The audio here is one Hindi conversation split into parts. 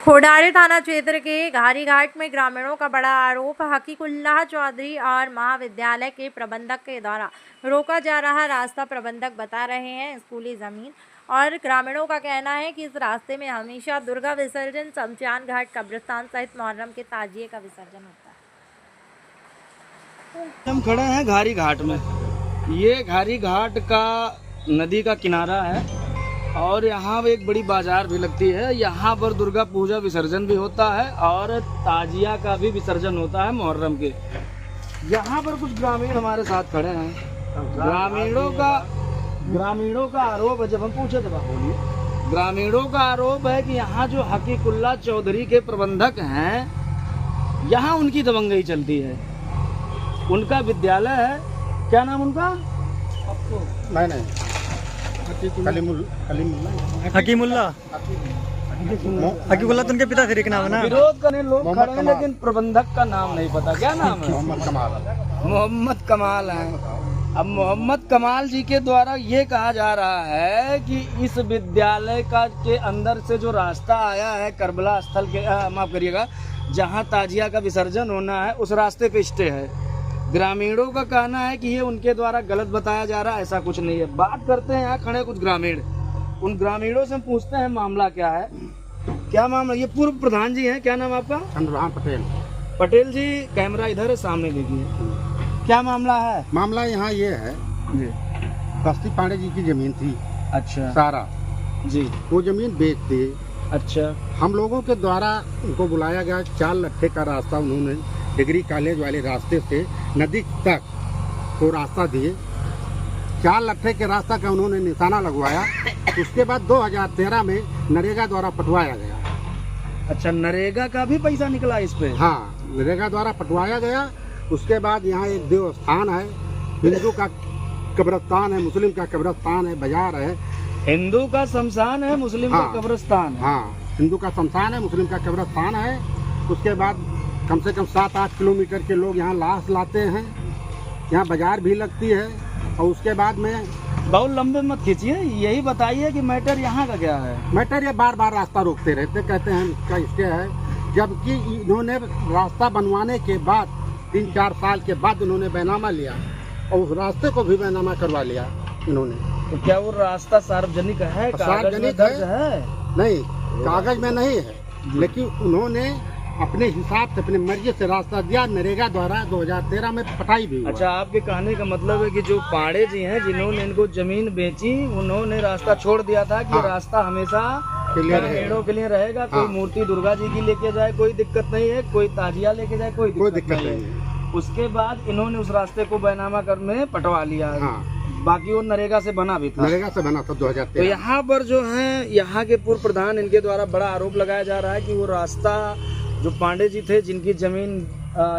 खोडारे थाना क्षेत्र के घारी घाट में ग्रामीणों का बड़ा आरोप हकीकुल्लाह चौधरी और महाविद्यालय के प्रबंधक के द्वारा रोका जा रहा रास्ता प्रबंधक बता रहे हैं स्कूली जमीन और ग्रामीणों का कहना है कि इस रास्ते में हमेशा दुर्गा विसर्जन, शमशान घाट, कब्रिस्तान सहित मुहर्रम के ताजिए का विसर्जन होता है। हम खड़े हैं घारी घाट में। ये घारी घाट का नदी का किनारा है और यहाँ एक बड़ी बाजार भी लगती है। यहाँ पर दुर्गा पूजा विसर्जन भी होता है और ताजिया का भी विसर्जन होता है मुहर्रम के। यहाँ पर कुछ ग्रामीण हमारे साथ खड़े हैं। ग्रामीणों का आरोप है, जब हम पूछे तो बोलिए, ग्रामीणों का आरोप है कि यहाँ जो हकीकुल्लाह चौधरी के प्रबंधक हैं, यहाँ उनकी दबंगई चलती है। उनका विद्यालय है, क्या नाम उनका? नहीं हकीमुल्लाह हकीमुल्लाह तो उनके पिता श्री के नाम है ना। विरोध करने लोग खड़े हैं लेकिन प्रबंधक का नाम नहीं पता। क्या नाम है? मोहम्मद कमाल है। अब मोहम्मद कमाल जी के द्वारा ये कहा जा रहा है कि इस विद्यालय का के अंदर से जो रास्ता आया है करबला स्थल के, माफ करिएगा, जहाँ ताजिया का विसर्जन होना है, उस रास्ते पे स्टे है। ग्रामीणों का कहना है कि ये उनके द्वारा गलत बताया जा रहा है, ऐसा कुछ नहीं है। बात करते हैं, यहाँ खड़े कुछ ग्रामीण, उन ग्रामीणों से पूछते हैं मामला क्या है। क्या मामला? ये पूर्व प्रधान जी हैं, क्या नाम आपका? चंद्रभान पटेल। पटेल जी, कैमरा इधर है, सामने देखिए। क्या मामला है? मामला यहाँ ये है, कस्ती पांडे जी की जमीन थी। अच्छा सारा जी, वो जमीन बेच दी। अच्छा, हम लोगों के द्वारा उनको बुलाया गया। 4 लट्ठे का रास्ता उन्होंने डिग्री कॉलेज वाले रास्ते से नदी तक वो रास्ता दिए। 4 लट्ठे के रास्ता का उन्होंने निशाना लगवाया। उसके बाद 2013 में नरेगा द्वारा पटवाया गया। अच्छा, नरेगा का भी पैसा निकला इस पे? हाँ, नरेगा द्वारा पटवाया गया। उसके बाद यहाँ एक देवस्थान है, हिंदू का कब्रिस्तान है, मुस्लिम का कब्रिस्तान है, बाजार है। हिंदू का शमशान है, मुस्लिम हाँ, का कब्रिस्तान है। हाँ, हिंदू का शमशान है, मुस्लिम का कब्रिस्तान है। उसके बाद कम से कम 7-8 किलोमीटर के लोग यहाँ लाश लाते हैं। यहाँ बाजार भी लगती है। और उसके बाद में बहुत लंबे मत खींचिए, यही बताइए कि मैटर यहाँ का क्या है। मैटर ये बार बार रास्ता रोकते रहते, कहते हैं इसका इसके है। जबकि इन्होंने रास्ता बनवाने के बाद 3-4 साल के बाद उन्होंने बैनामा लिया और उस रास्ते को भी बैनामा करवा लिया इन्होंने। तो क्या वो रास्ता सार्वजनिक है? सार्वजनिक है? नहीं, कागज में नहीं है, लेकिन उन्होंने अपने हिसाब से, अपने मर्जी से रास्ता दिया। नरेगा द्वारा 2013 में पटाई भी हुआ। अच्छा, आपके कहने का मतलब है कि जो पांडे जी हैं, जिन्होंने इनको जमीन बेची, उन्होंने रास्ता छोड़ दिया था कि हाँ, रास्ता हमेशा ग्रामीणों के लिए रहेगा। हाँ, कोई मूर्ति दुर्गा जी की लेके जाए कोई दिक्कत नहीं है, कोई ताजिया लेके जाए कोई दिक्कत नहीं है। उसके बाद इन्होंने उस रास्ते को बैनामा कर में पटवा लिया। हाँ, बाकी वो नरेगा से बना भी था। नरेगा से बना था 2013। तो यहाँ पर जो है, यहाँ के पूर्व प्रधान, इनके द्वारा बड़ा आरोप लगाया जा रहा है कि वो रास्ता जो पांडे जी थे, जिनकी जमीन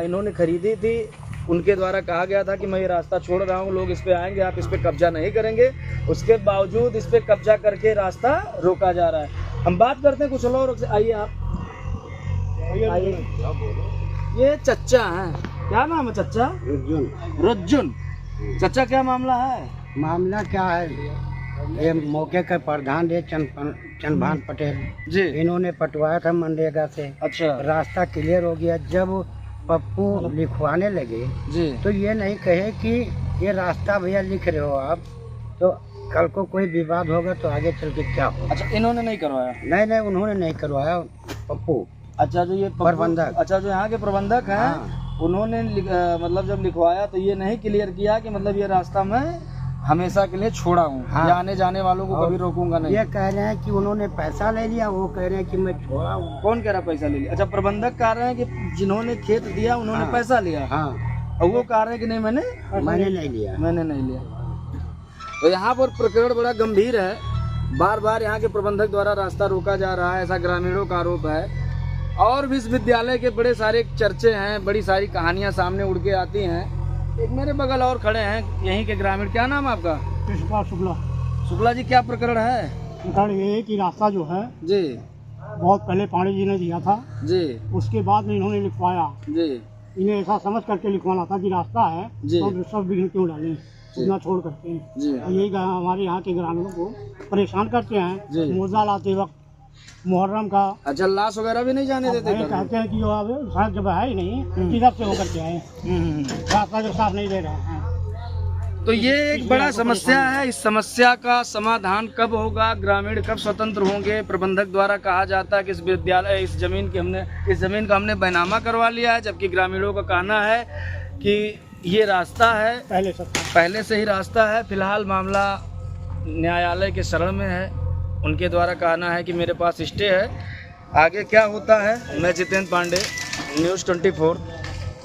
इन्होंने खरीदी थी, उनके द्वारा कहा गया था कि मैं ये रास्ता छोड़ रहा हूँ, लोग इस पे आएंगे, आप इस पे कब्जा नहीं करेंगे। उसके बावजूद इस पे कब्जा करके रास्ता रोका जा रहा है। हम बात करते हैं कुछ और। आइए आप, आइए। ये चच्चा हैं, क्या नाम है चच्चा? रज्जुन। चच्चा, क्या मामला है? मामला क्या है, ये मौके के प्रधान थे चंद्रभान पटेल जी, इन्होंने पटवाया था मनरेगा से। अच्छा, रास्ता क्लियर हो गया। जब पप्पू लिखवाने लगे जी, तो ये नहीं कहे कि ये रास्ता भैया लिख रहे हो आप, तो कल को कोई विवाद होगा तो आगे चल के क्या होगा। अच्छा, इन्होंने नहीं करवाया? नहीं, उन्होंने नहीं करवाया, पप्पू। अच्छा, जो ये प्रबंधक, अच्छा, जो यहाँ के प्रबंधक हैं, हाँ, उन्होंने मतलब जब लिखवाया तो ये नहीं क्लियर किया कि मतलब ये रास्ता मैं हमेशा के लिए छोड़ा हूँ, हाँ, या आने जाने वालों को कभी रोकूंगा नहीं। ये कह रहे हैं कि उन्होंने पैसा ले लिया, वो कह रहे हैं कि मैं छोड़ा हूँ। कौन कह रहा पैसा ले लिया? अच्छा, प्रबंधक कह रहे हैं कि जिन्होंने खेत दिया उन्होंने हाँ, पैसा लिया। हाँ, और वो कह रहे हैं कि नहीं, मैंने नहीं लिया, मैंने नहीं लिया। तो यहाँ पर प्रकरण बड़ा गंभीर है। बार बार यहाँ के प्रबंधक द्वारा रास्ता रोका जा रहा है, ऐसा ग्रामीणों का आरोप है। और भी इस विद्यालय के बड़े सारे चर्चे हैं, बड़ी सारी कहानियां सामने उड़ के आती हैं। एक मेरे बगल और खड़े हैं यहीं के ग्रामीण। क्या नाम है आपका? शुक्ला जी, क्या प्रकरण है? प्रकरण ये है कि रास्ता जो है जी, बहुत पहले पांडे जी ने दिया था जी, उसके बाद में इन्होंने लिखवाया। जी, इन्हें ऐसा समझ करके लिखवाना था कि रास्ता है जी, तो सब बिघन क्यों डालें, उतना छोड़ करते हैं। जी, यही हमारे यहाँ के ग्रामीणों को परेशान करते हैं। जी। मुआवजा लाते वक्त मुहर्रम का। अच्छा, लाश वगैरह भी नहीं जाने देते भाई घर में? कहते हैं कि वो अब सड़क जब है ही नहीं, किधर से होकर के आए, रास्ता जो साफ नहीं दे रहे हैं। तो ये एक बड़ा समस्या है। इस समस्या का समाधान कब होगा, ग्रामीण कब स्वतंत्र होंगे? प्रबंधक द्वारा कहा जाता है कि इस विद्यालय इस जमीन का हमने बैनामा करवा लिया है, जबकि ग्रामीणों का कहना है कि ये रास्ता है, पहले से ही रास्ता है। फिलहाल मामला न्यायालय के शरण में है। उनके द्वारा कहना है कि मेरे पास स्टे है। आगे क्या होता है? मैं जितेंद्र पांडे, न्यूज़ 24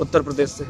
उत्तर प्रदेश से।